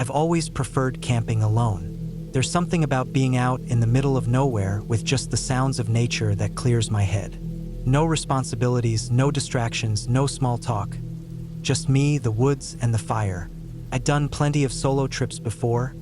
I've always preferred camping alone. There's something about being out in the middle of nowhere with just the sounds of nature that clears my head. No responsibilities, no distractions, no small talk. Just me, the woods, and the fire. I'd done plenty of solo trips before,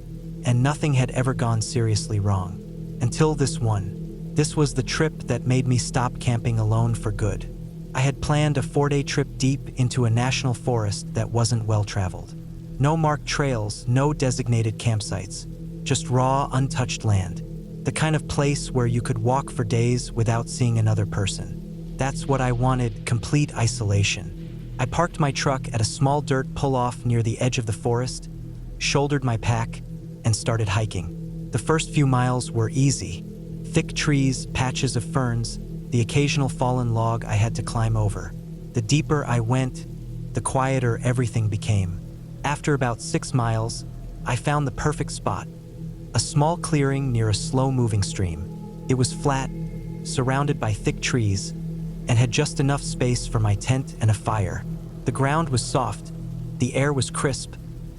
and nothing had ever gone seriously wrong. Until this one. This was the trip that made me stop camping alone for good. I had planned a 4-day trip deep into a national forest that wasn't well-traveled. No marked trails, no designated campsites. Just raw, untouched land. The kind of place where you could walk for days without seeing another person. That's what I wanted, complete isolation. I parked my truck at a small dirt pull-off near the edge of the forest, shouldered my pack, and started hiking. The first few miles were easy. Thick trees, patches of ferns, the occasional fallen log I had to climb over. The deeper I went, the quieter everything became. After about 6 miles, I found the perfect spot. A small clearing near a slow-moving stream. It was flat, surrounded by thick trees, and had just enough space for my tent and a fire. The ground was soft, the air was crisp,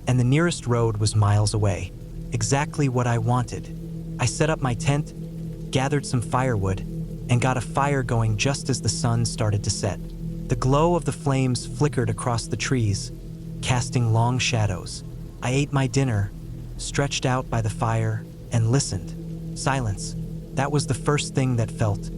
and the nearest road was miles away. Exactly what I wanted. I set up my tent, gathered some firewood, and got a fire going just as the sun started to set. The glow of the flames flickered across the trees, casting long shadows. I ate my dinner, stretched out by the fire, and listened. Silence. That was the first thing that felt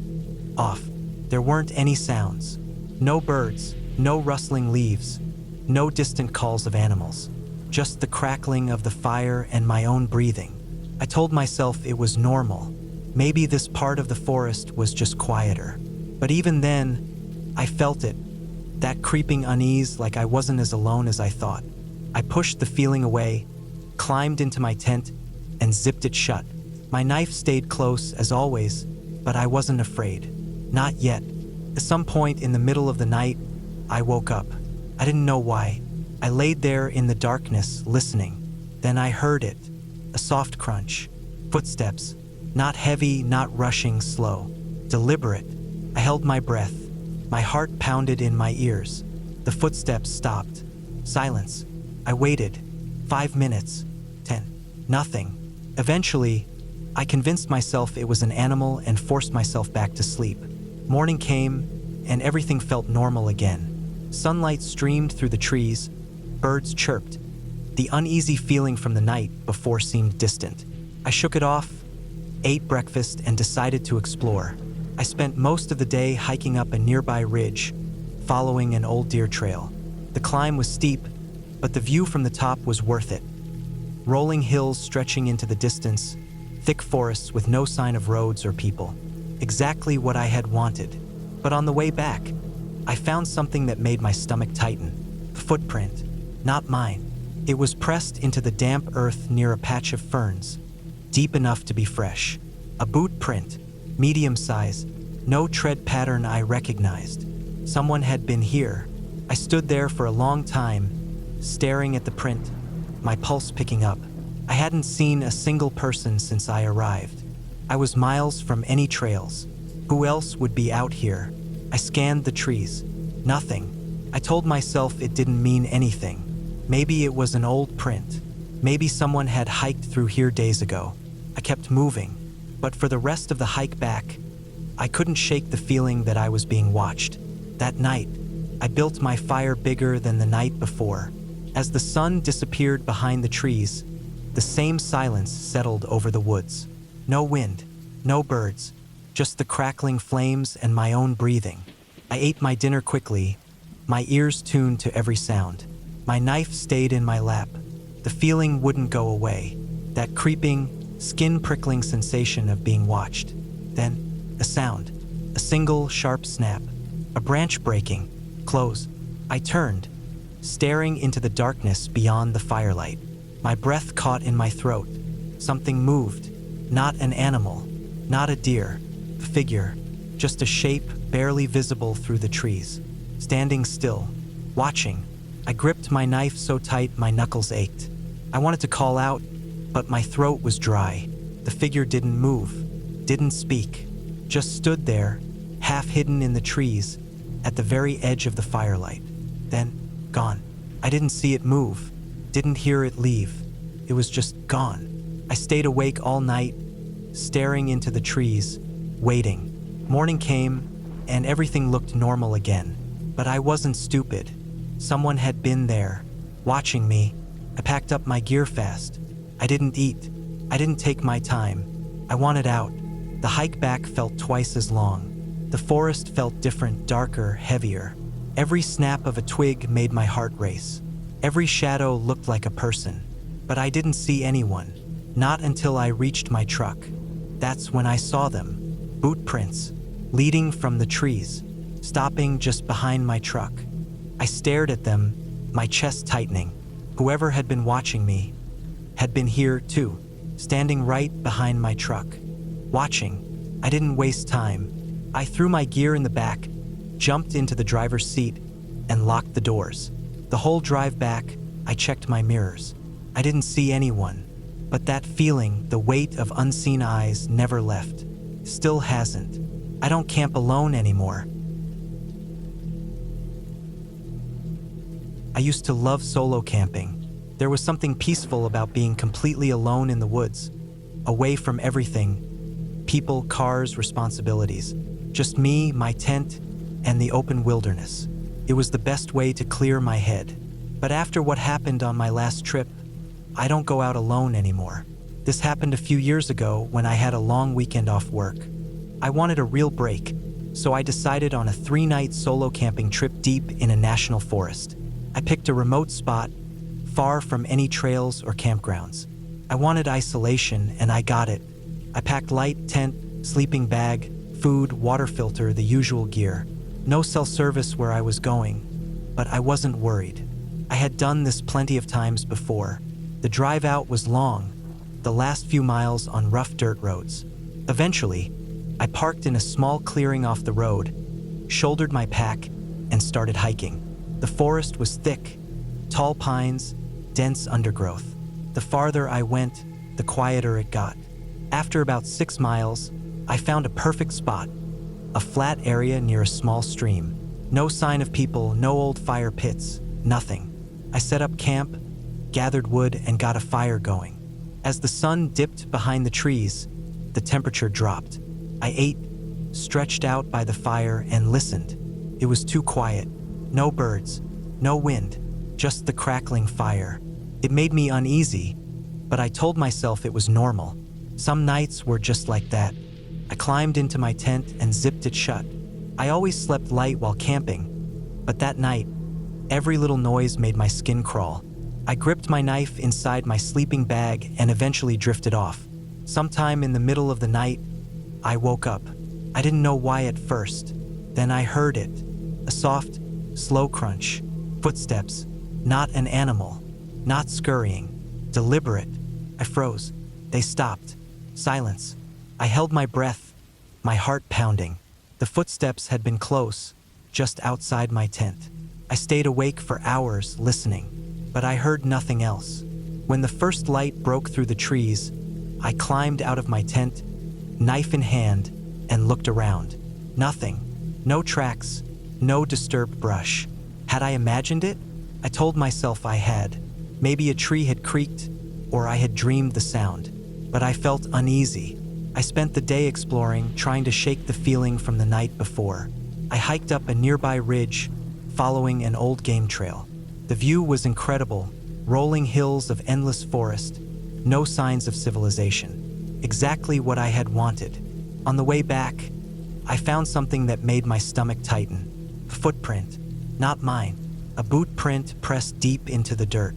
off. There weren't any sounds. No birds, no rustling leaves, no distant calls of animals. Just the crackling of the fire and my own breathing. I told myself it was normal. Maybe this part of the forest was just quieter. But even then, I felt it. That creeping unease, like I wasn't as alone as I thought. I pushed the feeling away, climbed into my tent, and zipped it shut. My knife stayed close, as always, but I wasn't afraid. Not yet. At some point in the middle of the night, I woke up. I didn't know why. I laid there in the darkness, listening. Then I heard it. A soft crunch. Footsteps. Not heavy, not rushing, slow. Deliberate. I held my breath. My heart pounded in my ears. The footsteps stopped. Silence. I waited. 5 minutes. 10. Nothing. Eventually, I convinced myself it was an animal and forced myself back to sleep. Morning came, and everything felt normal again. Sunlight streamed through the trees. Birds chirped. The uneasy feeling from the night before seemed distant. I shook it off, ate breakfast, and decided to explore. I spent most of the day hiking up a nearby ridge, following an old deer trail. The climb was steep, but the view from the top was worth it. Rolling hills stretching into the distance, thick forests with no sign of roads or people. Exactly what I had wanted. But on the way back, I found something that made my stomach tighten. A footprint. Not mine. It was pressed into the damp earth near a patch of ferns, deep enough to be fresh. A boot print, medium size, no tread pattern I recognized. Someone had been here. I stood there for a long time, staring at the print, my pulse picking up. I hadn't seen a single person since I arrived. I was miles from any trails. Who else would be out here? I scanned the trees. Nothing. I told myself it didn't mean anything. Maybe it was an old print. Maybe someone had hiked through here days ago. I kept moving, but for the rest of the hike back, I couldn't shake the feeling that I was being watched. That night, I built my fire bigger than the night before. As the sun disappeared behind the trees, the same silence settled over the woods. No wind, no birds, just the crackling flames and my own breathing. I ate my dinner quickly, my ears tuned to every sound. My knife stayed in my lap. The feeling wouldn't go away. That creeping, skin-prickling sensation of being watched. Then, a sound. A single, sharp snap. A branch breaking. Close. I turned, staring into the darkness beyond the firelight. My breath caught in my throat. Something moved. Not an animal. Not a deer. A figure. Just a shape barely visible through the trees. Standing still. Watching. I gripped my knife so tight my knuckles ached. I wanted to call out, but my throat was dry. The figure didn't move, didn't speak, just stood there, half hidden in the trees, at the very edge of the firelight. Then, gone. I didn't see it move, didn't hear it leave. It was just gone. I stayed awake all night, staring into the trees, waiting. Morning came, and everything looked normal again. But I wasn't stupid. Someone had been there, watching me. I packed up my gear fast. I didn't eat. I didn't take my time. I wanted out. The hike back felt twice as long. The forest felt different, darker, heavier. Every snap of a twig made my heart race. Every shadow looked like a person. But I didn't see anyone. Not until I reached my truck. That's when I saw them. Boot prints, leading from the trees, stopping just behind my truck. I stared at them, my chest tightening. Whoever had been watching me had been here too, standing right behind my truck. Watching, I didn't waste time. I threw my gear in the back, jumped into the driver's seat, and locked the doors. The whole drive back, I checked my mirrors. I didn't see anyone, but that feeling, the weight of unseen eyes, never left. Still hasn't. I don't camp alone anymore. I used to love solo camping. There was something peaceful about being completely alone in the woods, away from everything, people, cars, responsibilities. Just me, my tent, and the open wilderness. It was the best way to clear my head. But after what happened on my last trip, I don't go out alone anymore. This happened a few years ago when I had a long weekend off work. I wanted a real break, so I decided on a 3-night solo camping trip deep in a national forest. I picked a remote spot, far from any trails or campgrounds. I wanted isolation, and I got it. I packed light, tent, sleeping bag, food, water filter, the usual gear. No cell service where I was going, but I wasn't worried. I had done this plenty of times before. The drive out was long, the last few miles on rough dirt roads. Eventually, I parked in a small clearing off the road, shouldered my pack, and started hiking. The forest was thick, tall pines, dense undergrowth. The farther I went, the quieter it got. After about 6 miles, I found a perfect spot, a flat area near a small stream. No sign of people, no old fire pits, nothing. I set up camp, gathered wood, and got a fire going. As the sun dipped behind the trees, the temperature dropped. I ate, stretched out by the fire, and listened. It was too quiet. No birds, no wind, just the crackling fire. It made me uneasy, but I told myself it was normal. Some nights were just like that. I climbed into my tent and zipped it shut. I always slept light while camping, but that night, every little noise made my skin crawl. I gripped my knife inside my sleeping bag and eventually drifted off. Sometime in the middle of the night, I woke up. I didn't know why at first. Then I heard it. A soft, slow crunch. Footsteps. Not an animal. Not scurrying. Deliberate. I froze. They stopped. Silence. I held my breath, my heart pounding. The footsteps had been close, just outside my tent. I stayed awake for hours listening, but I heard nothing else. When the first light broke through the trees, I climbed out of my tent, knife in hand, and looked around. Nothing. No tracks. No disturbed brush. Had I imagined it? I told myself I had. Maybe a tree had creaked, or I had dreamed the sound. But I felt uneasy. I spent the day exploring, trying to shake the feeling from the night before. I hiked up a nearby ridge, following an old game trail. The view was incredible, rolling hills of endless forest, no signs of civilization. Exactly what I had wanted. On the way back, I found something that made my stomach tighten. A footprint, not mine. A boot print pressed deep into the dirt.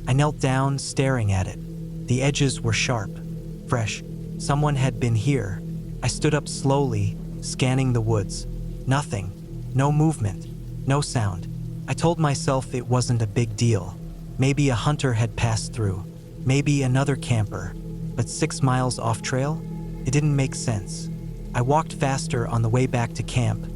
I knelt down, staring at it. The edges were sharp, fresh. Someone had been here. I stood up slowly, scanning the woods. Nothing. No movement. No sound. I told myself it wasn't a big deal. Maybe a hunter had passed through. Maybe another camper. But 6 miles off trail? It didn't make sense. I walked faster on the way back to camp,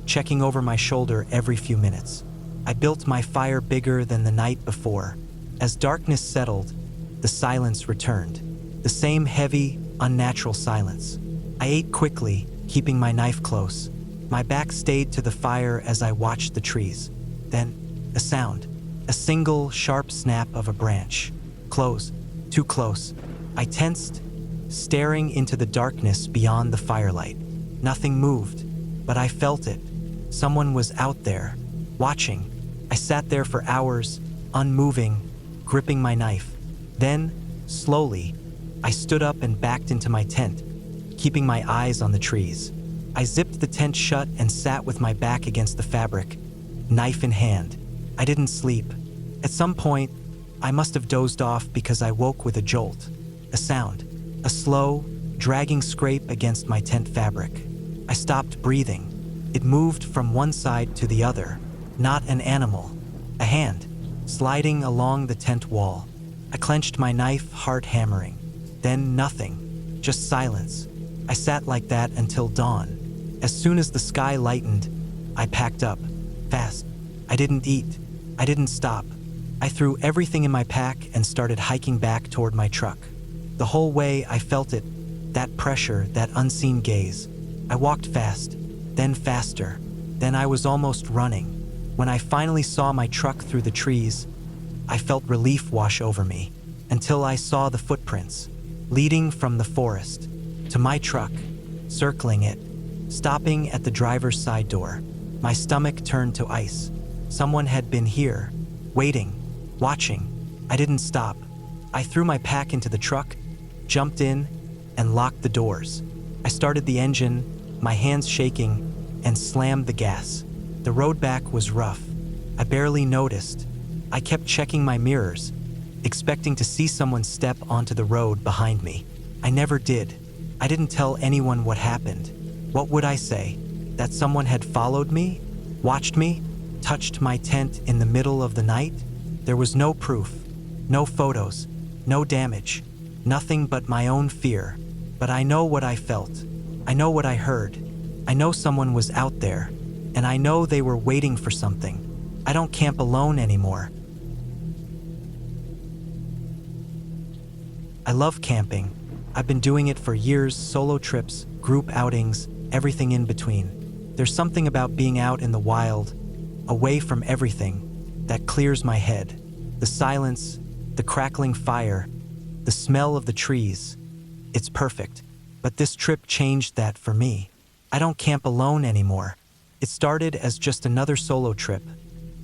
checking over my shoulder every few minutes. I built my fire bigger than the night before. As darkness settled, the silence returned. The same heavy, unnatural silence. I ate quickly, keeping my knife close. My back stayed to the fire as I watched the trees. Then, a sound. A single, sharp snap of a branch. Close. Too close. I tensed, staring into the darkness beyond the firelight. Nothing moved, but I felt it. Someone was out there, watching. I sat there for hours, unmoving, gripping my knife. Then, slowly, I stood up and backed into my tent, keeping my eyes on the trees. I zipped the tent shut and sat with my back against the fabric, knife in hand. I didn't sleep. At some point, I must have dozed off because I woke with a jolt. A sound. A slow, dragging scrape against my tent fabric. I stopped breathing. It moved from one side to the other. Not an animal. A hand, sliding along the tent wall. I clenched my knife, heart hammering. Then nothing. Just silence. I sat like that until dawn. As soon as the sky lightened, I packed up. Fast. I didn't eat. I didn't stop. I threw everything in my pack and started hiking back toward my truck. The whole way I felt it, that pressure, that unseen gaze. I walked fast, then faster. Then I was almost running. When I finally saw my truck through the trees, I felt relief wash over me, until I saw the footprints, leading from the forest to my truck, circling it, stopping at the driver's side door. My stomach turned to ice. Someone had been here, waiting, watching. I didn't stop. I threw my pack into the truck, jumped in, and locked the doors. I started the engine, my hands shaking, and slammed the gas. The road back was rough. I barely noticed. I kept checking my mirrors, expecting to see someone step onto the road behind me. I never did. I didn't tell anyone what happened. What would I say? That someone had followed me? Watched me? Touched my tent in the middle of the night? There was no proof, no photos, no damage, nothing but my own fear. But I know what I felt. I know what I heard. I know someone was out there, and I know they were waiting for something. I don't camp alone anymore. I love camping. I've been doing it for years, solo trips, group outings, everything in between. There's something about being out in the wild, away from everything, that clears my head. The silence, the crackling fire, the smell of the trees. It's perfect. But this trip changed that for me. I don't camp alone anymore. It started as just another solo trip,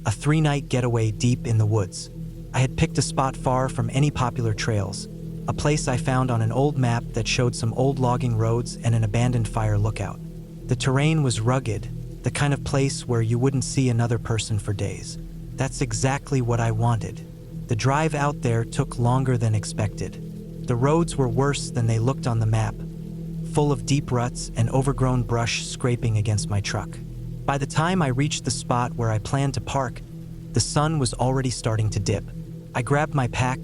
a 3-night getaway deep in the woods. I had picked a spot far from any popular trails, a place I found on an old map that showed some old logging roads and an abandoned fire lookout. The terrain was rugged, the kind of place where you wouldn't see another person for days. That's exactly what I wanted. The drive out there took longer than expected. The roads were worse than they looked on the map, full of deep ruts and overgrown brush scraping against my truck. By the time I reached the spot where I planned to park, the sun was already starting to dip. I grabbed my pack,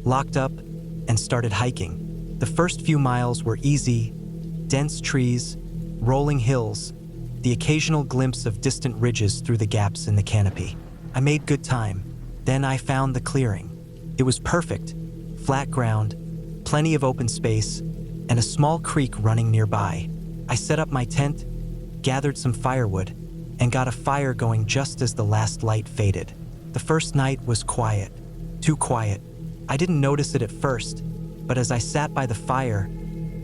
locked up, and started hiking. The first few miles were easy, dense trees, rolling hills, the occasional glimpse of distant ridges through the gaps in the canopy. I made good time. Then I found the clearing. It was perfect, flat ground, plenty of open space, and a small creek running nearby. I set up my tent, gathered some firewood, and got a fire going just as the last light faded. The first night was quiet, too quiet. I didn't notice it at first, but as I sat by the fire,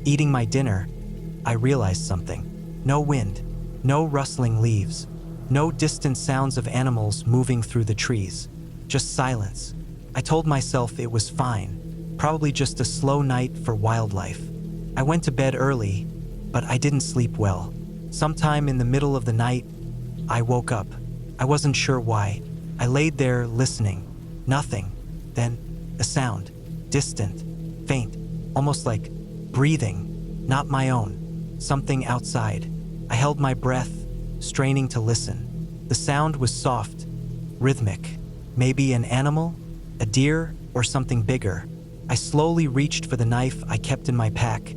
eating my dinner, I realized something. No wind, no rustling leaves, no distant sounds of animals moving through the trees, just silence. I told myself it was fine, probably just a slow night for wildlife. I went to bed early, but I didn't sleep well. Sometime in the middle of the night, I woke up. I wasn't sure why. I laid there listening. Nothing. Then, a sound. Distant. Faint. Almost like breathing. Not my own. Something outside. I held my breath, straining to listen. The sound was soft, rhythmic. Maybe an animal? A deer? Or something bigger. I slowly reached for the knife I kept in my pack,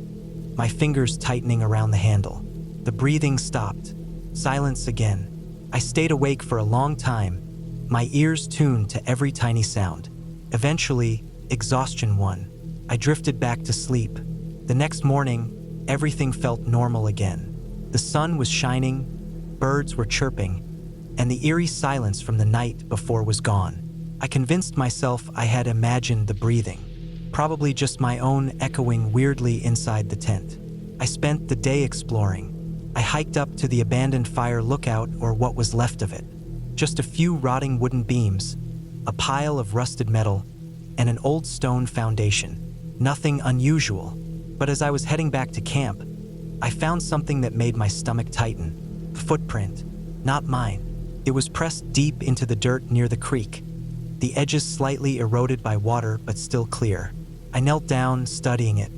my fingers tightening around the handle. The breathing stopped. Silence again. I stayed awake for a long time, my ears tuned to every tiny sound. Eventually, exhaustion won. I drifted back to sleep. The next morning, everything felt normal again. The sun was shining, birds were chirping, and the eerie silence from the night before was gone. I convinced myself I had imagined the breathing. probably just my own echoing weirdly inside the tent. I spent the day exploring. I hiked up to the abandoned fire lookout, or what was left of it. Just a few rotting wooden beams, a pile of rusted metal, and an old stone foundation. Nothing unusual, but as I was heading back to camp, I found something that made my stomach tighten. A footprint, not mine. It was pressed deep into the dirt near the creek, the edges slightly eroded by water but still clear. I knelt down, studying it.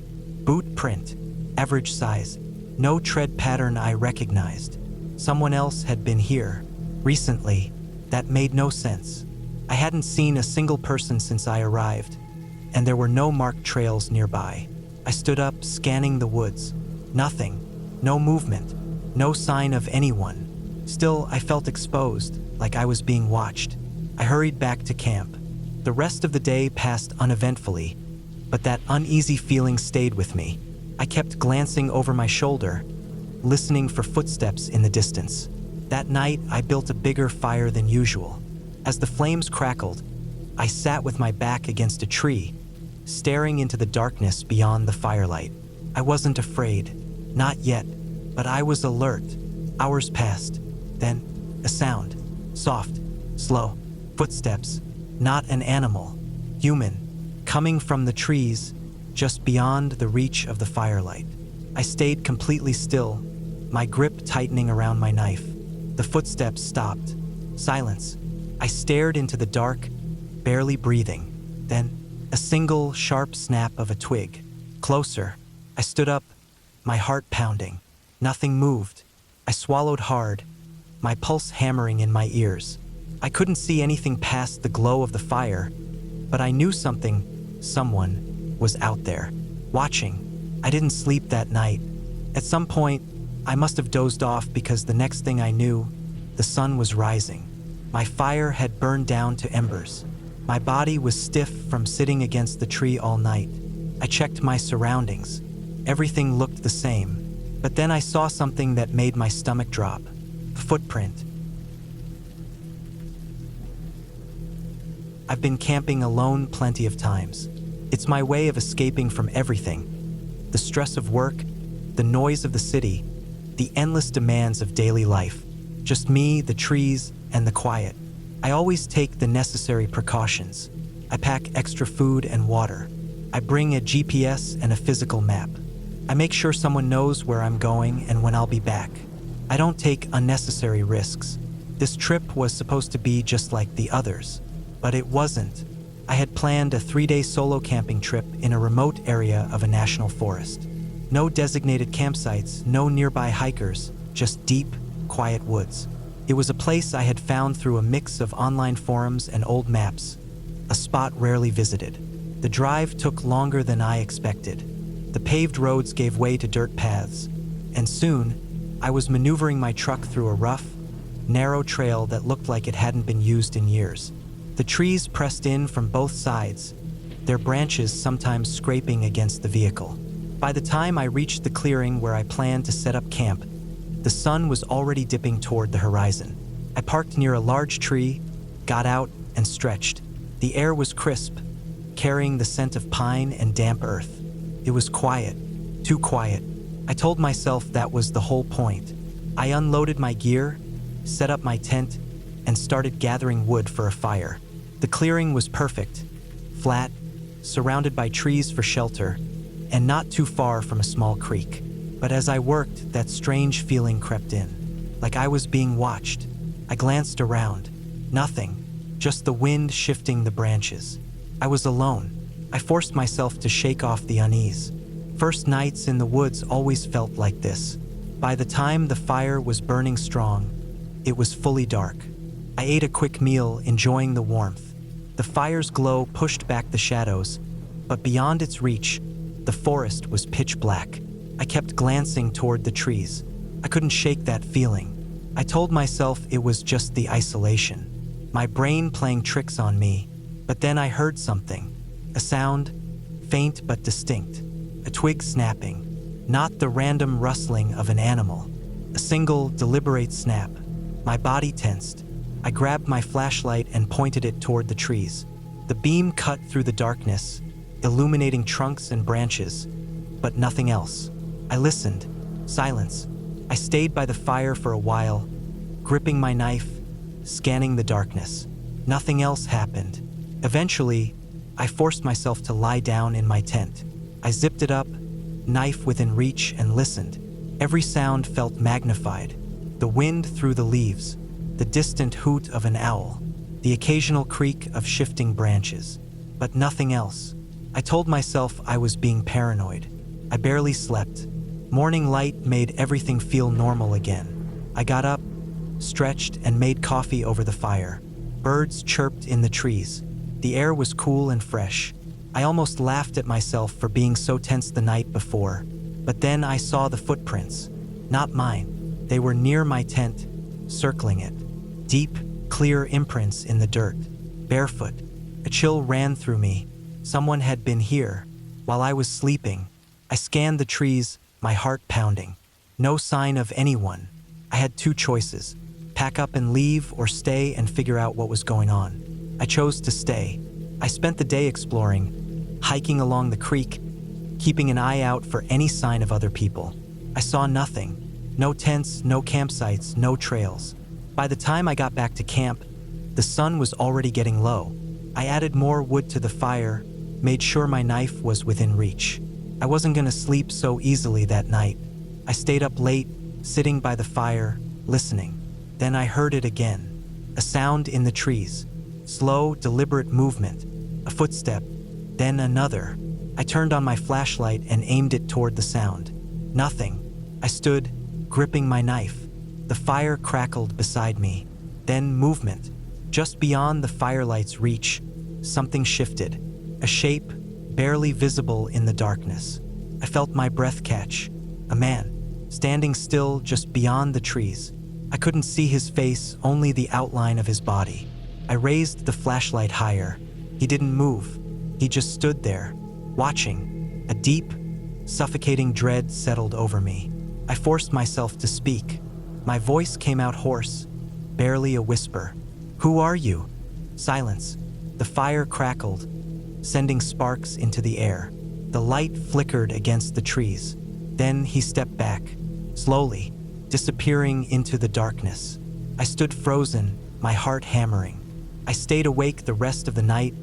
Boot print, average size, no tread pattern I recognized. Someone else had been here, recently. That made no sense. I hadn't seen a single person since I arrived, and there were no marked trails nearby. I stood up, scanning the woods. Nothing, no movement, no sign of anyone. Still, I felt exposed, like I was being watched. I hurried back to camp. The rest of the day passed uneventfully, but that uneasy feeling stayed with me. I kept glancing over my shoulder, listening for footsteps in the distance. That night, I built a bigger fire than usual. As the flames crackled, I sat with my back against a tree, staring into the darkness beyond the firelight. I wasn't afraid, not yet, but I was alert. Hours passed. Then, a sound. Soft, slow, footsteps. Not an animal. Human. Coming from the trees, just beyond the reach of the firelight. I stayed completely still, my grip tightening around my knife. The footsteps stopped. Silence. I stared into the dark, barely breathing. Then, a single, sharp snap of a twig. Closer. I stood up, my heart pounding. Nothing moved. I swallowed hard, my pulse hammering in my ears. I couldn't see anything past the glow of the fire, but I knew someone was out there, watching. I didn't sleep that night. At some point, I must have dozed off because the next thing I knew, the sun was rising. My fire had burned down to embers. My body was stiff from sitting against the tree all night. I checked my surroundings. Everything looked the same. But then I saw something that made my stomach drop. A footprint. I've been camping alone plenty of times. It's my way of escaping from everything. The stress of work, the noise of the city, the endless demands of daily life. Just me, the trees, and the quiet. I always take the necessary precautions. I pack extra food and water. I bring a GPS and a physical map. I make sure someone knows where I'm going and when I'll be back. I don't take unnecessary risks. This trip was supposed to be just like the others, but it wasn't. I had planned a 3-day solo camping trip in a remote area of a national forest. No designated campsites, no nearby hikers, just deep, quiet woods. It was a place I had found through a mix of online forums and old maps, a spot rarely visited. The drive took longer than I expected. The paved roads gave way to dirt paths, and soon, I was maneuvering my truck through a rough, narrow trail that looked like it hadn't been used in years. The trees pressed in from both sides, their branches sometimes scraping against the vehicle. By the time I reached the clearing where I planned to set up camp, the sun was already dipping toward the horizon. I parked near a large tree, got out, and stretched. The air was crisp, carrying the scent of pine and damp earth. It was quiet, too quiet. I told myself that was the whole point. I unloaded my gear, set up my tent, and started gathering wood for a fire. The clearing was perfect, flat, surrounded by trees for shelter, and not too far from a small creek. But as I worked, that strange feeling crept in, like I was being watched. I glanced around. Nothing, just the wind shifting the branches. I was alone. I forced myself to shake off the unease. First nights in the woods always felt like this. By the time the fire was burning strong, it was fully dark. I ate a quick meal, enjoying the warmth. The fire's glow pushed back the shadows, but beyond its reach, the forest was pitch black. I kept glancing toward the trees. I couldn't shake that feeling. I told myself it was just the isolation, my brain playing tricks on me. But then I heard something. A sound, faint but distinct. A twig snapping, not the random rustling of an animal. A single, deliberate snap. My body tensed. I grabbed my flashlight and pointed it toward the trees. The beam cut through the darkness, illuminating trunks and branches, but nothing else. I listened. Silence. I stayed by the fire for a while, gripping my knife, scanning the darkness. Nothing else happened. Eventually, I forced myself to lie down in my tent. I zipped it up, knife within reach, and listened. Every sound felt magnified. The wind through the leaves, the distant hoot of an owl, the occasional creak of shifting branches, but nothing else. I told myself I was being paranoid. I barely slept. Morning light made everything feel normal again. I got up, stretched, and made coffee over the fire. Birds chirped in the trees. The air was cool and fresh. I almost laughed at myself for being so tense the night before. But then I saw the footprints. Not mine. They were near my tent, circling it. Deep, clear imprints in the dirt. Barefoot. A chill ran through me. Someone had been here. While I was sleeping, I scanned the trees, my heart pounding. No sign of anyone. I had two choices: pack up and leave, or stay and figure out what was going on. I chose to stay. I spent the day exploring, hiking along the creek, keeping an eye out for any sign of other people. I saw nothing. No tents, no campsites, no trails. By the time I got back to camp, the sun was already getting low. I added more wood to the fire, made sure my knife was within reach. I wasn't gonna sleep so easily that night. I stayed up late, sitting by the fire, listening. Then I heard it again. A sound in the trees. Slow, deliberate movement. A footstep. Then another. I turned on my flashlight and aimed it toward the sound. Nothing. I stood, gripping my knife. The fire crackled beside me. Then movement. Just beyond the firelight's reach, something shifted. A shape, barely visible in the darkness. I felt my breath catch. A man, standing still just beyond the trees. I couldn't see his face, only the outline of his body. I raised the flashlight higher. He didn't move. He just stood there, watching. A deep, suffocating dread settled over me. I forced myself to speak. My voice came out hoarse, barely a whisper. "Who are you?" Silence. The fire crackled, sending sparks into the air. The light flickered against the trees. Then he stepped back, slowly, disappearing into the darkness. I stood frozen, my heart hammering. I stayed awake the rest of the night,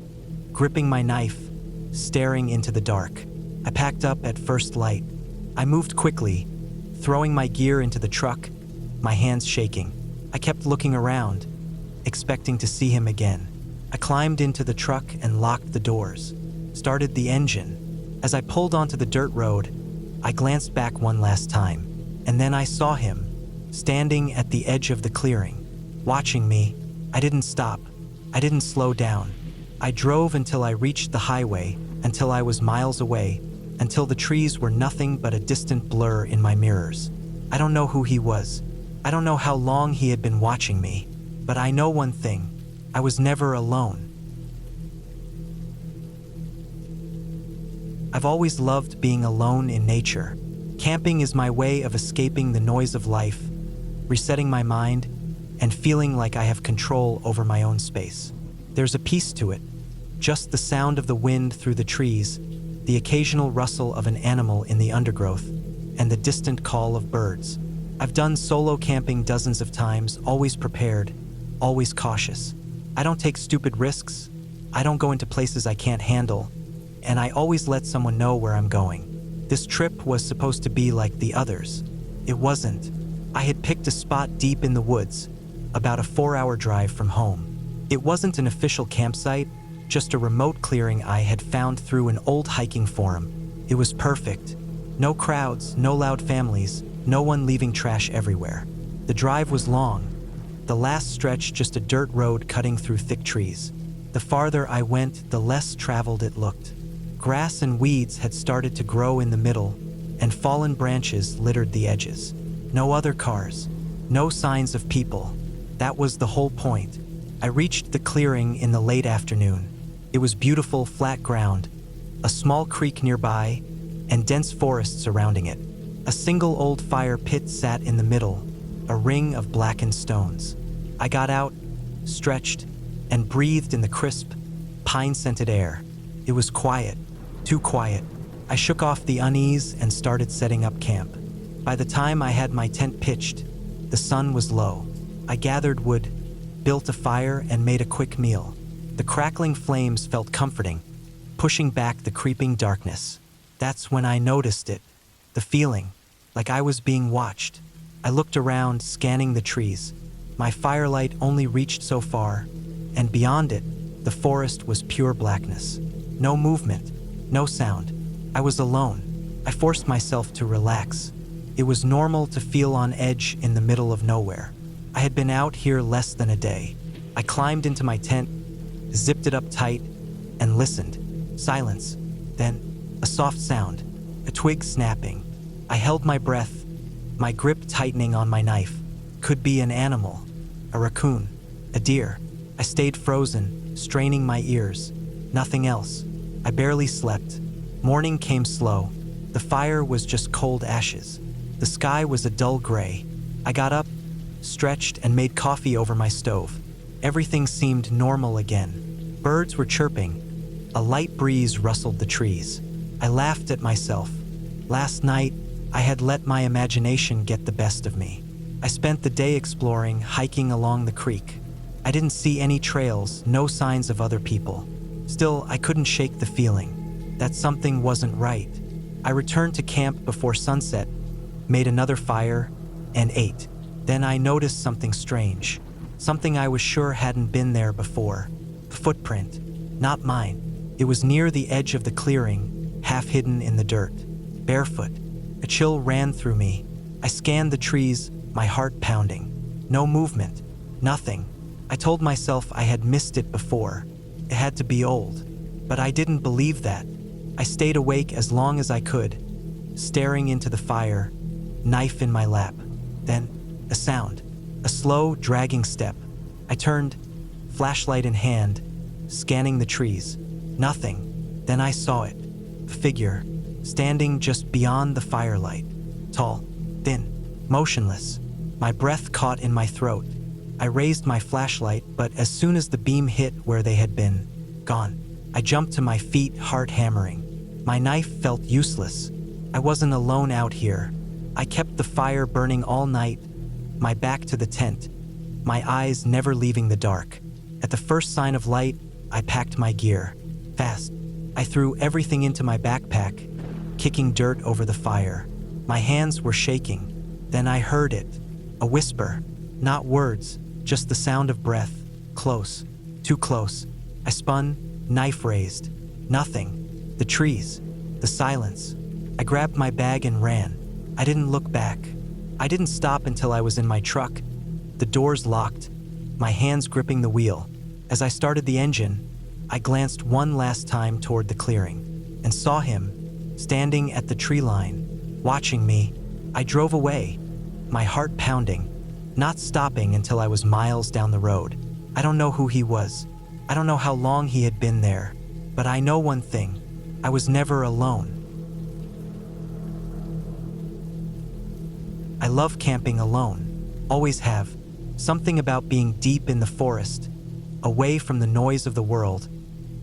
gripping my knife, staring into the dark. I packed up at first light. I moved quickly, throwing my gear into the truck, my hands shaking. I kept looking around, expecting to see him again. I climbed into the truck and locked the doors, started the engine. As I pulled onto the dirt road, I glanced back one last time, and then I saw him, standing at the edge of the clearing, watching me. I didn't stop. I didn't slow down. I drove until I reached the highway, until I was miles away, until the trees were nothing but a distant blur in my mirrors. I don't know who he was. I don't know how long he had been watching me, but I know one thing. I was never alone. I've always loved being alone in nature. Camping is my way of escaping the noise of life, resetting my mind, and feeling like I have control over my own space. There's a peace to it. Just the sound of the wind through the trees, the occasional rustle of an animal in the undergrowth, and the distant call of birds. I've done solo camping dozens of times, always prepared, always cautious. I don't take stupid risks. I don't go into places I can't handle, and I always let someone know where I'm going. This trip was supposed to be like the others. It wasn't. I had picked a spot deep in the woods, about a 4-hour drive from home. It wasn't an official campsite, just a remote clearing I had found through an old hiking forum. It was perfect. No crowds, no loud families, no one leaving trash everywhere. The drive was long. The last stretch just a dirt road cutting through thick trees. The farther I went, the less traveled it looked. Grass and weeds had started to grow in the middle, and fallen branches littered the edges. No other cars, no signs of people. That was the whole point. I reached the clearing in the late afternoon. It was beautiful, flat ground, a small creek nearby, and dense forest surrounding it. A single old fire pit sat in the middle, a ring of blackened stones. I got out, stretched, and breathed in the crisp, pine-scented air. It was quiet, Too quiet. I shook off the unease and started setting up camp. By the time I had my tent pitched, the sun was low. I gathered wood, built a fire, and made a quick meal. The crackling flames felt comforting, pushing back the creeping darkness. That's when I noticed it, the feeling, like I was being watched. I looked around, scanning the trees. My firelight only reached so far, and beyond it, the forest was pure blackness. No movement, no sound. I was alone. I forced myself to relax. It was normal to feel on edge in the middle of nowhere. I had been out here less than a day. I climbed into my tent, zipped it up tight, and listened. Silence. Then, a soft sound, a twig snapping. I held my breath, my grip tightening on my knife. Could be an animal, a raccoon, a deer. I stayed frozen, straining my ears. Nothing else. I barely slept. Morning came slow. The fire was just cold ashes. The sky was a dull gray. I got up, stretched, and made coffee over my stove. Everything seemed normal again. Birds were chirping. A light breeze rustled the trees. I laughed at myself. Last night, I had let my imagination get the best of me. I spent the day exploring, hiking along the creek. I didn't see any trails, no signs of other people. Still, I couldn't shake the feeling that something wasn't right. I returned to camp before sunset, made another fire, and ate. Then I noticed something strange, something I was sure hadn't been there before. A footprint, not mine. It was near the edge of the clearing, half hidden in the dirt. Barefoot. A chill ran through me. I scanned the trees, my heart pounding. No movement, nothing. I told myself I had missed it before. It had to be old. But I didn't believe that. I stayed awake as long as I could, staring into the fire, knife in my lap. Then, a sound, a slow, dragging step. I turned, flashlight in hand, scanning the trees. Nothing. Then I saw it. A figure, standing just beyond the firelight. Tall, thin, motionless. My breath caught in my throat. I raised my flashlight, but as soon as the beam hit where they had been, gone. I jumped to my feet, heart hammering. My knife felt useless. I wasn't alone out here. I kept the fire burning all night, my back to the tent, my eyes never leaving the dark. At the first sign of light, I packed my gear. Fast. I threw everything into my backpack, kicking dirt over the fire. My hands were shaking. Then I heard it. A whisper. Not words, just the sound of breath. Close. Too close. I spun, knife raised. Nothing. The trees. The silence. I grabbed my bag and ran. I didn't look back. I didn't stop until I was in my truck. The doors locked, my hands gripping the wheel. As I started the engine, I glanced one last time toward the clearing and saw him, standing at the tree line, watching me. I drove away, my heart pounding, not stopping until I was miles down the road. I don't know who he was. I don't know how long he had been there, but I know one thing. I was never alone. I love camping alone, always have. Something about being deep in the forest, away from the noise of the world,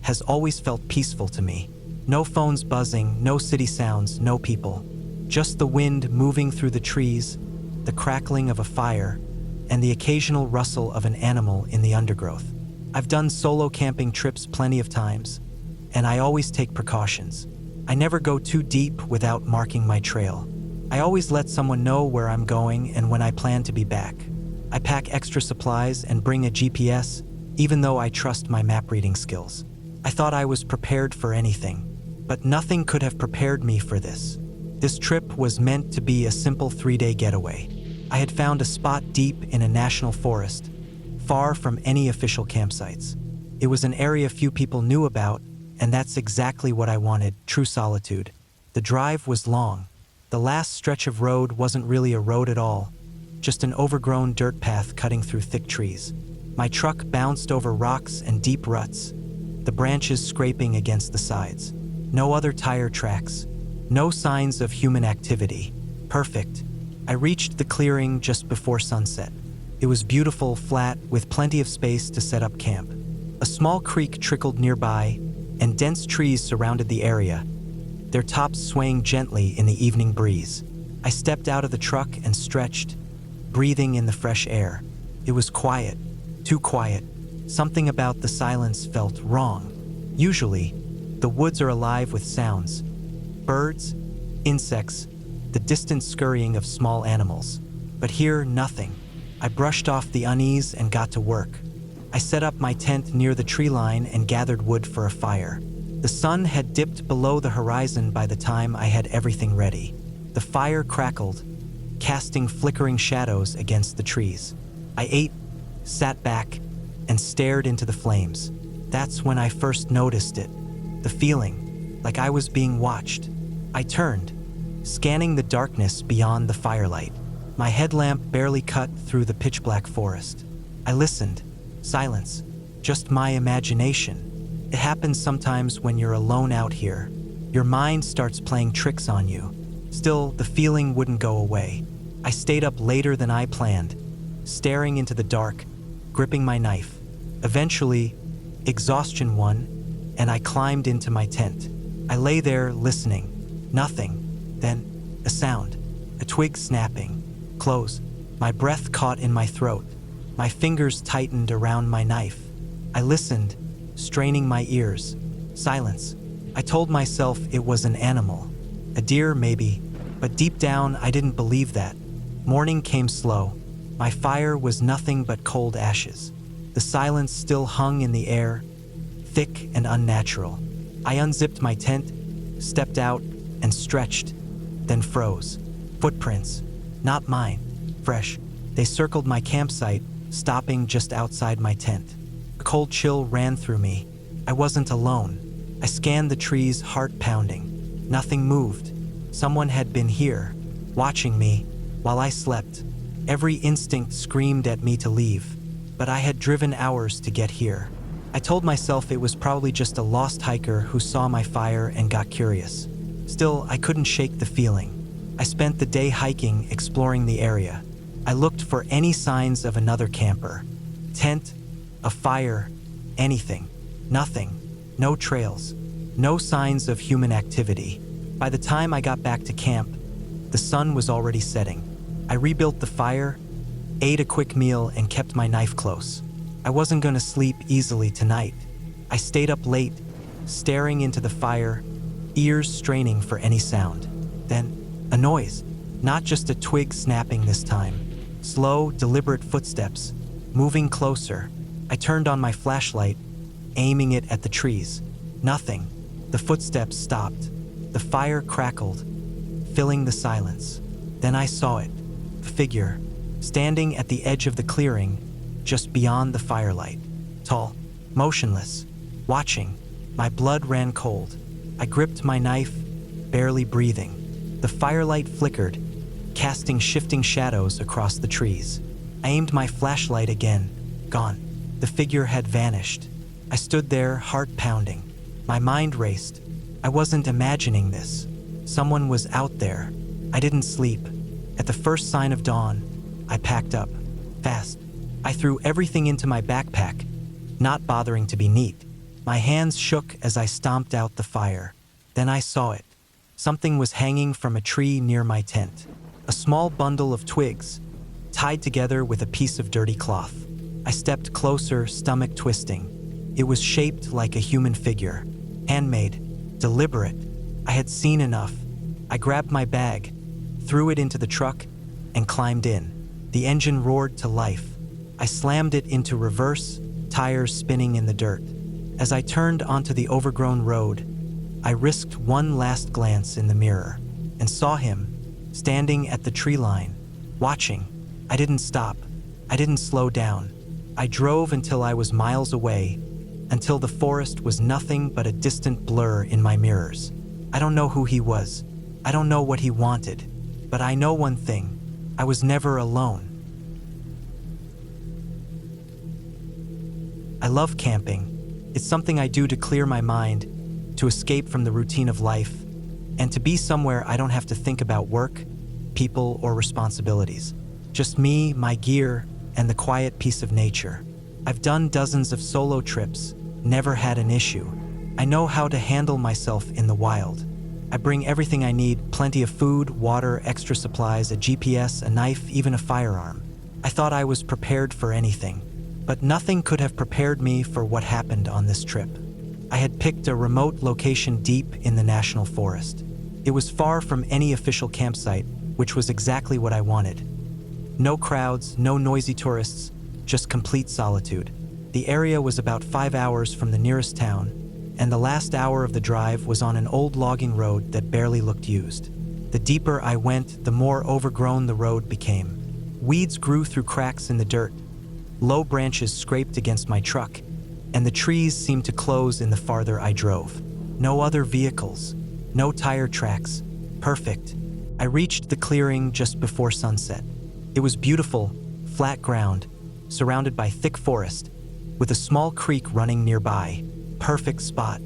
has always felt peaceful to me. No phones buzzing, no city sounds, no people. Just the wind moving through the trees, the crackling of a fire, and the occasional rustle of an animal in the undergrowth. I've done solo camping trips plenty of times, and I always take precautions. I never go too deep without marking my trail. I always let someone know where I'm going and when I plan to be back. I pack extra supplies and bring a GPS, even though I trust my map reading skills. I thought I was prepared for anything, but nothing could have prepared me for this. This trip was meant to be a simple 3-day getaway. I had found a spot deep in a national forest, far from any official campsites. It was an area few people knew about, and that's exactly what I wanted, true solitude. The drive was long. The last stretch of road wasn't really a road at all, just an overgrown dirt path cutting through thick trees. My truck bounced over rocks and deep ruts, the branches scraping against the sides. No other tire tracks, no signs of human activity. Perfect. I reached the clearing just before sunset. It was beautiful, flat, with plenty of space to set up camp. A small creek trickled nearby, and dense trees surrounded the area, their tops swaying gently in the evening breeze. I stepped out of the truck and stretched, breathing in the fresh air. It was quiet, too quiet. Something about the silence felt wrong. Usually, the woods are alive with sounds. Birds, insects, the distant scurrying of small animals. But here, nothing. I brushed off the unease and got to work. I set up my tent near the tree line and gathered wood for a fire. The sun had dipped below the horizon by the time I had everything ready. The fire crackled, casting flickering shadows against the trees. I ate, sat back, and stared into the flames. That's when I first noticed it. The feeling, like I was being watched. I turned, scanning the darkness beyond the firelight. My headlamp barely cut through the pitch-black forest. I listened. Silence. Just my imagination. It happens sometimes when you're alone out here. Your mind starts playing tricks on you. Still, the feeling wouldn't go away. I stayed up later than I planned, staring into the dark, gripping my knife. Eventually, exhaustion won, and I climbed into my tent. I lay there listening. Nothing. Then, a sound. A twig snapping. Close. My breath caught in my throat. My fingers tightened around my knife. I listened, straining my ears. Silence. I told myself it was an animal. A deer, maybe. But deep down, I didn't believe that. Morning came slow. My fire was nothing but cold ashes. The silence still hung in the air, thick and unnatural. I unzipped my tent, stepped out, and stretched, then froze. Footprints. Not mine. Fresh. They circled my campsite, stopping just outside my tent. A cold chill ran through me. I wasn't alone. I scanned the trees, heart pounding. Nothing moved. Someone had been here, watching me, while I slept. Every instinct screamed at me to leave, but I had driven hours to get here. I told myself it was probably just a lost hiker who saw my fire and got curious. Still, I couldn't shake the feeling. I spent the day hiking, exploring the area. I looked for any signs of another camper. Tent, a fire, anything. Nothing. No trails. No signs of human activity. By the time I got back to camp, the sun was already setting. I rebuilt the fire, ate a quick meal, and kept my knife close. I wasn't going to sleep easily tonight. I stayed up late, staring into the fire, ears straining for any sound. Then, a noise. Not just a twig snapping this time. Slow, deliberate footsteps, moving closer. I turned on my flashlight, aiming it at the trees. Nothing. The footsteps stopped. The fire crackled, filling the silence. Then I saw it. A figure, standing at the edge of the clearing, just beyond the firelight. Tall, motionless, watching. My blood ran cold. I gripped my knife, barely breathing. The firelight flickered, casting shifting shadows across the trees. I aimed my flashlight again. Gone. The figure had vanished. I stood there, heart pounding. My mind raced. I wasn't imagining this. Someone was out there. I didn't sleep. At the first sign of dawn, I packed up. Fast. I threw everything into my backpack, not bothering to be neat. My hands shook as I stomped out the fire. Then I saw it. Something was hanging from a tree near my tent. A small bundle of twigs, tied together with a piece of dirty cloth. I stepped closer, stomach twisting. It was shaped like a human figure. Handmade, deliberate. I had seen enough. I grabbed my bag, threw it into the truck, and climbed in. The engine roared to life. I slammed it into reverse, tires spinning in the dirt. As I turned onto the overgrown road, I risked one last glance in the mirror and saw him, standing at the tree line, watching. I didn't stop. I didn't slow down. I drove until I was miles away, until the forest was nothing but a distant blur in my mirrors. I don't know who he was. I don't know what he wanted. But I know one thing. I was never alone. I love camping. It's something I do to clear my mind, to escape from the routine of life, and to be somewhere I don't have to think about work, people, or responsibilities. Just me, my gear, and the quiet peace of nature. I've done dozens of solo trips, never had an issue. I know how to handle myself in the wild. I bring everything I need, plenty of food, water, extra supplies, a GPS, a knife, even a firearm. I thought I was prepared for anything, but nothing could have prepared me for what happened on this trip. I had picked a remote location deep in the national forest. It was far from any official campsite, which was exactly what I wanted. No crowds, no noisy tourists, just complete solitude. The area was about 5 hours from the nearest town, and the last hour of the drive was on an old logging road that barely looked used. The deeper I went, the more overgrown the road became. Weeds grew through cracks in the dirt. Low branches scraped against my truck, and the trees seemed to close in the farther I drove. No other vehicles, no tire tracks. Perfect. I reached the clearing just before sunset. It was beautiful, flat ground, surrounded by thick forest, with a small creek running nearby. Perfect spot.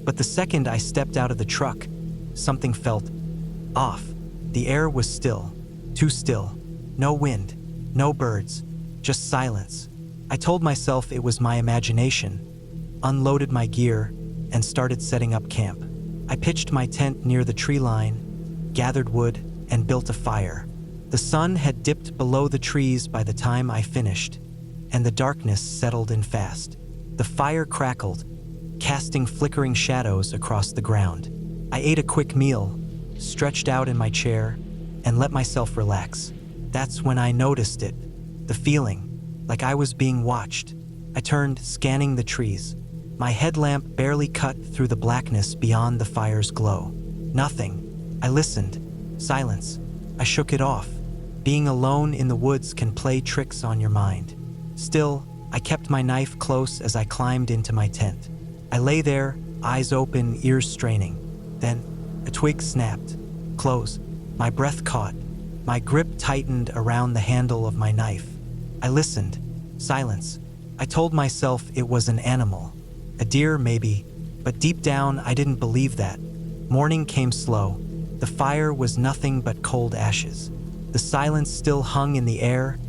But the second I stepped out of the truck, something felt off. The air was still, too still. No wind, no birds, just silence. I told myself it was my imagination, unloaded my gear, and started setting up camp. I pitched my tent near the tree line, gathered wood, and built a fire. The sun had dipped below the trees by the time I finished, and the darkness settled in fast. The fire crackled, casting flickering shadows across the ground. I ate a quick meal, stretched out in my chair, and let myself relax. That's when I noticed it, the feeling, like I was being watched. I turned, scanning the trees. My headlamp barely cut through the blackness beyond the fire's glow. Nothing. I listened. Silence. I shook it off. Being alone in the woods can play tricks on your mind. Still, I kept my knife close as I climbed into my tent. I lay there, eyes open, ears straining. Then, a twig snapped. Close. My breath caught. My grip tightened around the handle of my knife. I listened. Silence. I told myself it was an animal. A deer, maybe. But deep down, I didn't believe that. Morning came slow. The fire was nothing but cold ashes. The silence still hung in the air,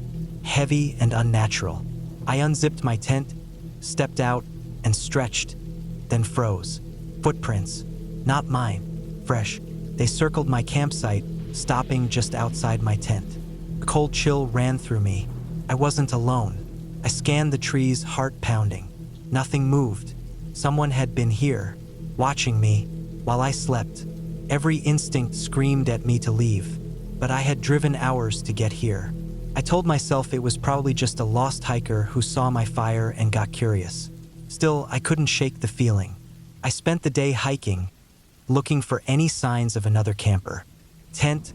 heavy and unnatural. I unzipped my tent, stepped out, and stretched, then froze. Footprints. Not mine. Fresh. They circled my campsite, stopping just outside my tent. A cold chill ran through me. I wasn't alone. I scanned the trees, heart pounding. Nothing moved. Someone had been here, watching me, while I slept. Every instinct screamed at me to leave, but I had driven hours to get here. I told myself it was probably just a lost hiker who saw my fire and got curious. Still, I couldn't shake the feeling. I spent the day hiking, looking for any signs of another camper. Tent,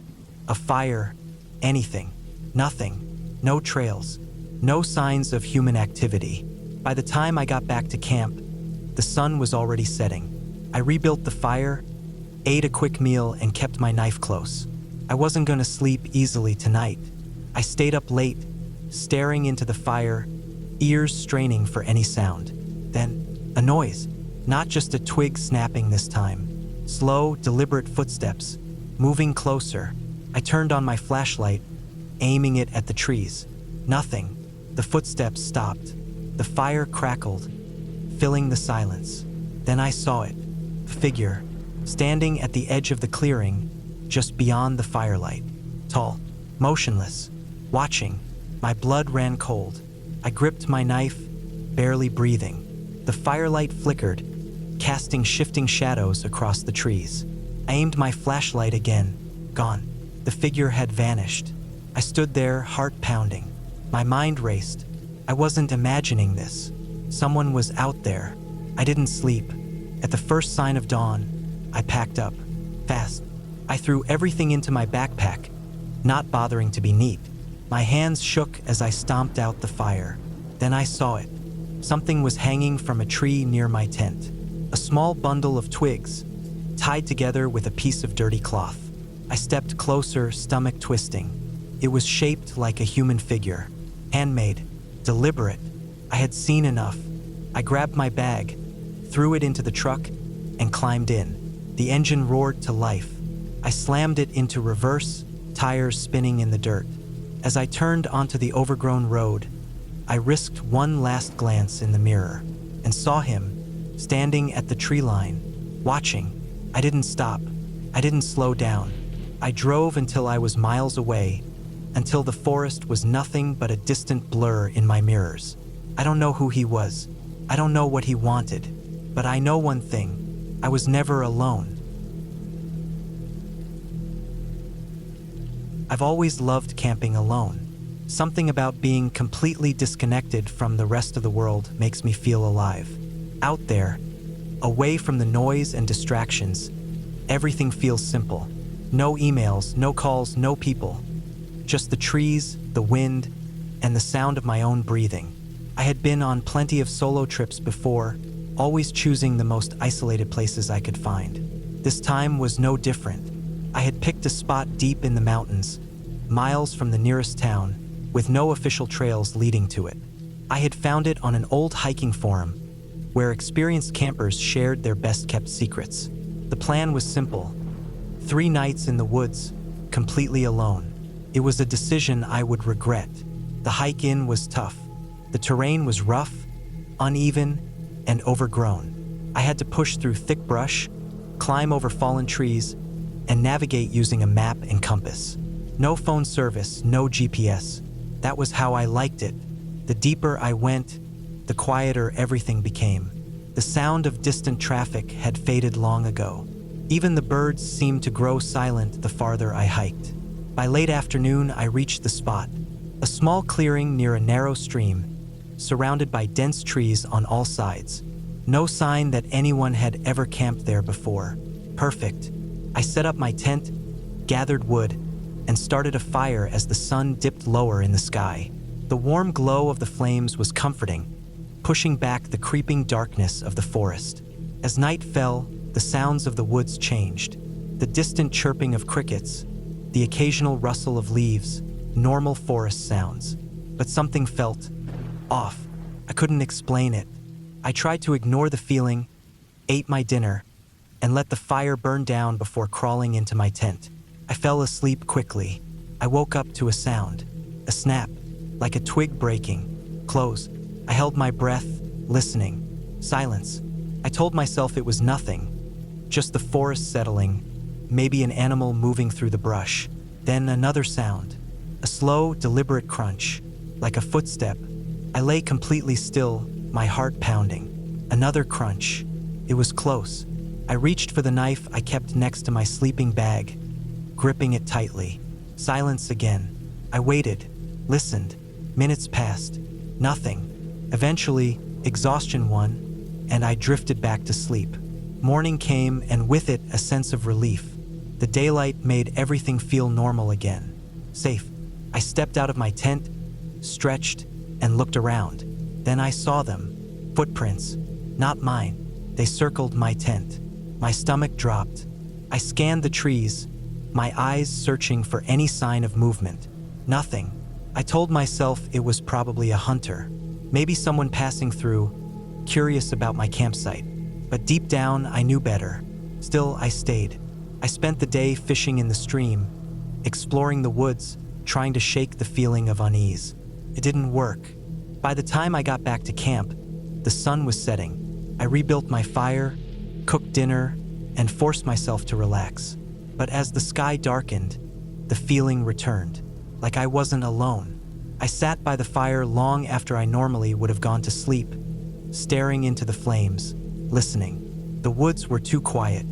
a fire, anything. Nothing. No trails. No signs of human activity. By the time I got back to camp, the sun was already setting. I rebuilt the fire, ate a quick meal, and kept my knife close. I wasn't going to sleep easily tonight. I stayed up late, staring into the fire, ears straining for any sound. Then, a noise. Not just a twig snapping this time. Slow, deliberate footsteps, moving closer. I turned on my flashlight, aiming it at the trees. Nothing. The footsteps stopped. The fire crackled, filling the silence. Then I saw it. A figure, standing at the edge of the clearing, just beyond the firelight. Tall, motionless, watching. My blood ran cold. I gripped my knife, barely breathing. The firelight flickered, casting shifting shadows across the trees. I aimed my flashlight again. Gone. The figure had vanished. I stood there, heart pounding. My mind raced. I wasn't imagining this. Someone was out there. I didn't sleep. At the first sign of dawn, I packed up. Fast. I threw everything into my backpack, not bothering to be neat. My hands shook as I stomped out the fire. Then I saw it. Something was hanging from a tree near my tent. A small bundle of twigs, tied together with a piece of dirty cloth. I stepped closer, stomach twisting. It was shaped like a human figure. Handmade. Deliberate. I had seen enough. I grabbed my bag, threw it into the truck, and climbed in. The engine roared to life. I slammed it into reverse, tires spinning in the dirt. As I turned onto the overgrown road, I risked one last glance in the mirror and saw him, standing at the tree line, watching. I didn't stop. I didn't slow down. I drove until I was miles away, until the forest was nothing but a distant blur in my mirrors. I don't know who he was. I don't know what he wanted. But I know one thing. I was never alone. I've always loved camping alone. Something about being completely disconnected from the rest of the world makes me feel alive. Out there, away from the noise and distractions, everything feels simple. No emails, no calls, no people. Just the trees, the wind, and the sound of my own breathing. I had been on plenty of solo trips before, always choosing the most isolated places I could find. This time was no different. I had picked a spot deep in the mountains, miles from the nearest town, with no official trails leading to it. I had found it on an old hiking forum, where experienced campers shared their best-kept secrets. The plan was simple: 3 nights in the woods, completely alone. It was a decision I would regret. The hike in was tough. The terrain was rough, uneven, and overgrown. I had to push through thick brush, climb over fallen trees, and navigate using a map and compass. No phone service, no GPS. That was how I liked it. The deeper I went, the quieter everything became. The sound of distant traffic had faded long ago. Even the birds seemed to grow silent the farther I hiked. By late afternoon, I reached the spot, a small clearing near a narrow stream, surrounded by dense trees on all sides. No sign that anyone had ever camped there before. Perfect. I set up my tent, gathered wood, and started a fire as the sun dipped lower in the sky. The warm glow of the flames was comforting, pushing back the creeping darkness of the forest. As night fell, the sounds of the woods changed. The distant chirping of crickets, the occasional rustle of leaves, normal forest sounds. But something felt off. I couldn't explain it. I tried to ignore the feeling, ate my dinner, and let the fire burn down before crawling into my tent. I fell asleep quickly. I woke up to a sound, a snap, like a twig breaking. Close. I held my breath, listening. Silence. I told myself it was nothing, just the forest settling, maybe an animal moving through the brush. Then another sound, a slow, deliberate crunch, like a footstep. I lay completely still, my heart pounding. Another crunch. It was close. I reached for the knife I kept next to my sleeping bag, gripping it tightly. Silence again. I waited, listened. Minutes passed. Nothing. Eventually, exhaustion won, and I drifted back to sleep. Morning came, and with it, a sense of relief. The daylight made everything feel normal again. Safe. I stepped out of my tent, stretched, and looked around. Then I saw them. Footprints. Not mine. They circled my tent. My stomach dropped. I scanned the trees, my eyes searching for any sign of movement. Nothing. I told myself it was probably a hunter. Maybe someone passing through, curious about my campsite. But deep down, I knew better. Still, I stayed. I spent the day fishing in the stream, exploring the woods, trying to shake the feeling of unease. It didn't work. By the time I got back to camp, the sun was setting. I rebuilt my fire, cooked dinner, and forced myself to relax. But as the sky darkened, the feeling returned, like I wasn't alone. I sat by the fire long after I normally would have gone to sleep, staring into the flames, listening. The woods were too quiet.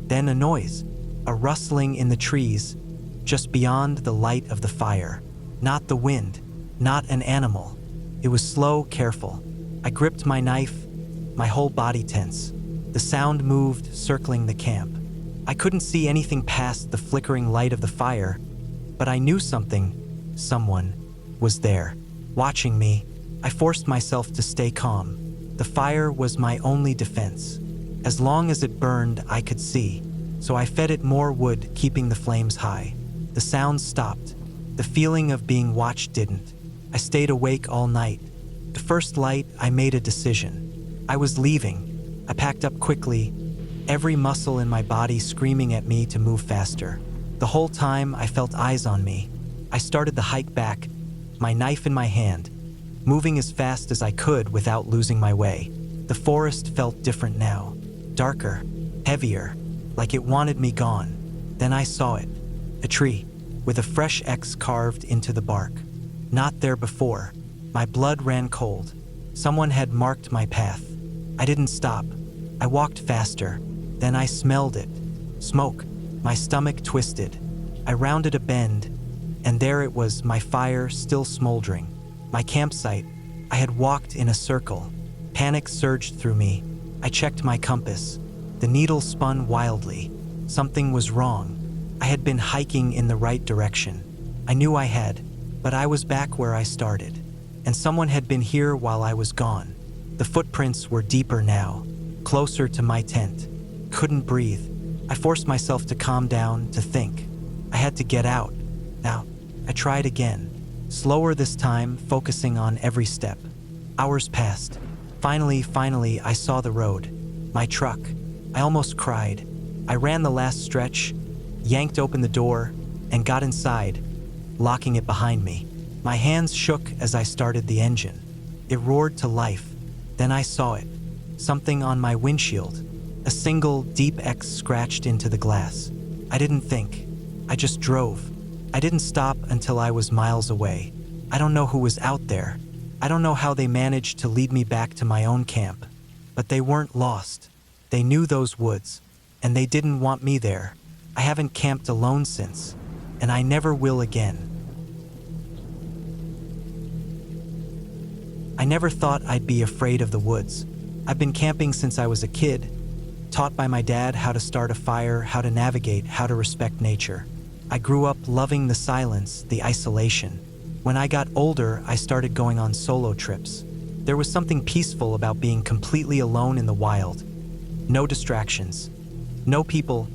Then a noise, a rustling in the trees, just beyond the light of the fire. Not the wind, not an animal. It was slow, careful. I gripped my knife, my whole body tense. The sound moved, circling the camp. I couldn't see anything past the flickering light of the fire, but I knew someone, was there, watching me. I forced myself to stay calm. The fire was my only defense. As long as it burned, I could see, so I fed it more wood, keeping the flames high. The sounds stopped. The feeling of being watched didn't. I stayed awake all night. The first light, I made a decision. I was leaving. I packed up quickly, every muscle in my body screaming at me to move faster. The whole time, I felt eyes on me. I started the hike back, my knife in my hand, moving as fast as I could without losing my way. The forest felt different now, darker, heavier, like it wanted me gone. Then I saw it, a tree, with a fresh X carved into the bark. Not there before. My blood ran cold. Someone had marked my path. I didn't stop. I walked faster. Then I smelled it. Smoke. My stomach twisted. I rounded a bend, and there it was, my fire still smoldering. My campsite. I had walked in a circle. Panic surged through me. I checked my compass. The needle spun wildly. Something was wrong. I had been hiking in the right direction. I knew I had, but I was back where I started. And someone had been here while I was gone. The footprints were deeper now, closer to my tent. Couldn't breathe. I forced myself to calm down, to think. I had to get out. Now, I tried again. Slower this time, focusing on every step. Hours passed. Finally, I saw the road. My truck. I almost cried. I ran the last stretch, yanked open the door, and got inside, locking it behind me. My hands shook as I started the engine. It roared to life. Then I saw it. Something on my windshield. A single, deep X scratched into the glass. I didn't think. I just drove. I didn't stop until I was miles away. I don't know who was out there. I don't know how they managed to lead me back to my own camp. But they weren't lost. They knew those woods, and they didn't want me there. I haven't camped alone since, and I never will again. I never thought I'd be afraid of the woods. I've been camping since I was a kid, taught by my dad how to start a fire, how to navigate, how to respect nature. I grew up loving the silence, the isolation. When I got older, I started going on solo trips. There was something peaceful about being completely alone in the wild. No distractions. No people,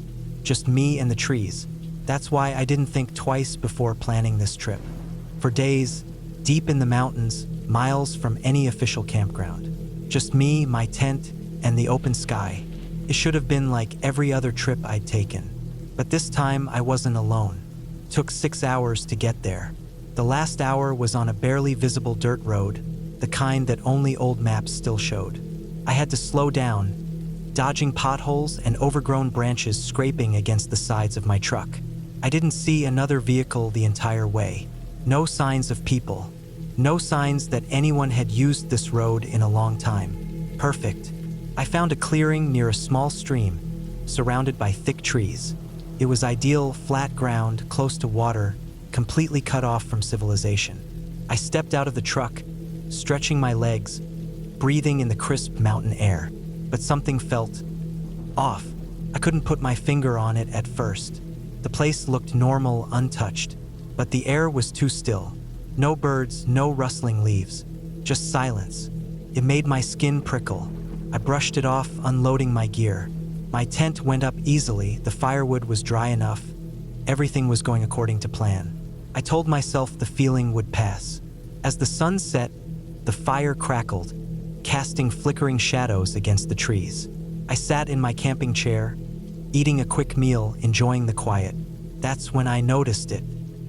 just me and the trees. That's why I didn't think twice before planning this trip. For days, deep in the mountains, miles from any official campground. Just me, my tent, and the open sky. It should have been like every other trip I'd taken. But this time I wasn't alone. It took 6 hours to get there. The last hour was on a barely visible dirt road, the kind that only old maps still showed. I had to slow down, dodging potholes and overgrown branches scraping against the sides of my truck. I didn't see another vehicle the entire way. No signs of people. No signs that anyone had used this road in a long time. Perfect. I found a clearing near a small stream, surrounded by thick trees. It was ideal, flat ground, close to water, completely cut off from civilization. I stepped out of the truck, stretching my legs, breathing in the crisp mountain air. But something felt off. I couldn't put my finger on it at first. The place looked normal, untouched, but the air was too still. No birds, no rustling leaves, just silence. It made my skin prickle. I brushed it off, unloading my gear. My tent went up easily, the firewood was dry enough. Everything was going according to plan. I told myself the feeling would pass. As the sun set, the fire crackled, casting flickering shadows against the trees. I sat in my camping chair, eating a quick meal, enjoying the quiet. That's when I noticed it.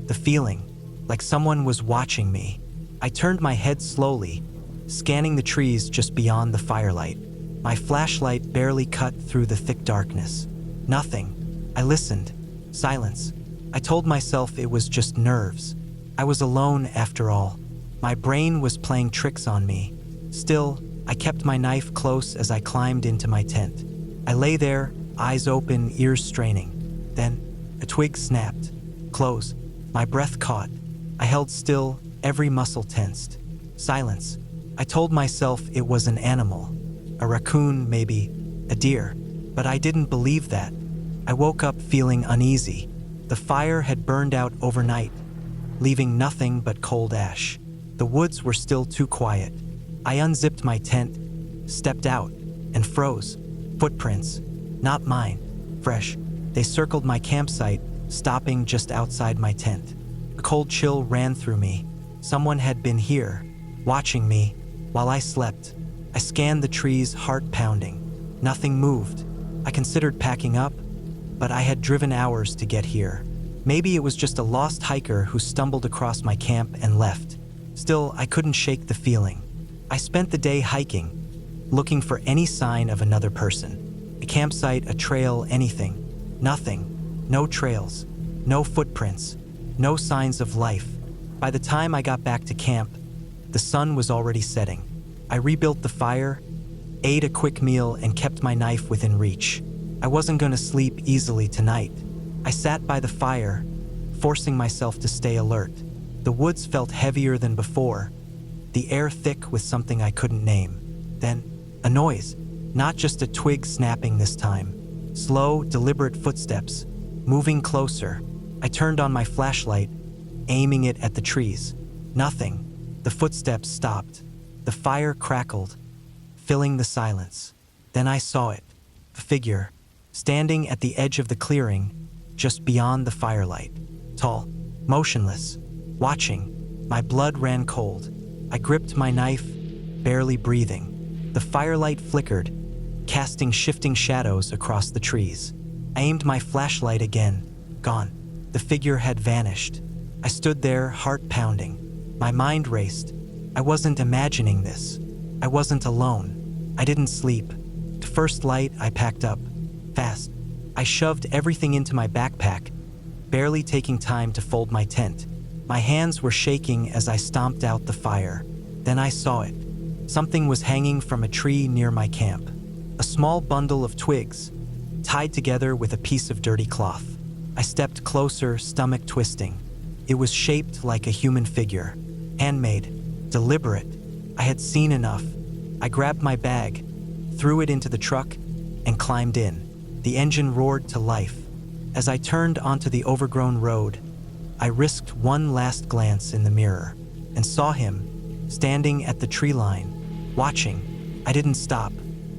The feeling, like someone was watching me. I turned my head slowly, scanning the trees just beyond the firelight. My flashlight barely cut through the thick darkness. Nothing. I listened. Silence. I told myself it was just nerves. I was alone after all. My brain was playing tricks on me. Still, I kept my knife close as I climbed into my tent. I lay there, eyes open, ears straining. Then, a twig snapped. Close. My breath caught. I held still, every muscle tensed. Silence. I told myself it was an animal. A raccoon, maybe. A deer. But I didn't believe that. I woke up feeling uneasy. The fire had burned out overnight, leaving nothing but cold ash. The woods were still too quiet. I unzipped my tent, stepped out, and froze. Footprints. Not mine. Fresh. They circled my campsite, stopping just outside my tent. A cold chill ran through me. Someone had been here, watching me, while I slept. I scanned the trees, heart pounding. Nothing moved. I considered packing up, but I had driven hours to get here. Maybe it was just a lost hiker who stumbled across my camp and left. Still, I couldn't shake the feeling. I spent the day hiking, looking for any sign of another person. A campsite, a trail, anything. Nothing. No trails. No footprints. No signs of life. By the time I got back to camp, the sun was already setting. I rebuilt the fire, ate a quick meal, and kept my knife within reach. I wasn't going to sleep easily tonight. I sat by the fire, forcing myself to stay alert. The woods felt heavier than before, the air thick with something I couldn't name. Then, a noise, not just a twig snapping this time. Slow, deliberate footsteps, moving closer. I turned on my flashlight, aiming it at the trees. Nothing. The footsteps stopped. The fire crackled, filling the silence. Then I saw it, a figure, standing at the edge of the clearing, just beyond the firelight. Tall, motionless, watching. My blood ran cold. I gripped my knife, barely breathing. The firelight flickered, casting shifting shadows across the trees. I aimed my flashlight again. Gone. The figure had vanished. I stood there, heart pounding. My mind raced. I wasn't imagining this. I wasn't alone. I didn't sleep. To first light, I packed up. Fast. I shoved everything into my backpack, barely taking time to fold my tent. My hands were shaking as I stomped out the fire. Then I saw it. Something was hanging from a tree near my camp. A small bundle of twigs, tied together with a piece of dirty cloth. I stepped closer, stomach twisting. It was shaped like a human figure. Handmade, deliberate. I had seen enough. I grabbed my bag, threw it into the truck, and climbed in. The engine roared to life. As I turned onto the overgrown road, I risked one last glance in the mirror and saw him, standing at the tree line, watching. I didn't stop.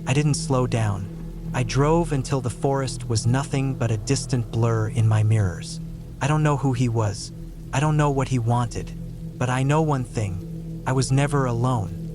I didn't slow down. I drove until the forest was nothing but a distant blur in my mirrors. I don't know who he was. I don't know what he wanted. But I know one thing. I was never alone.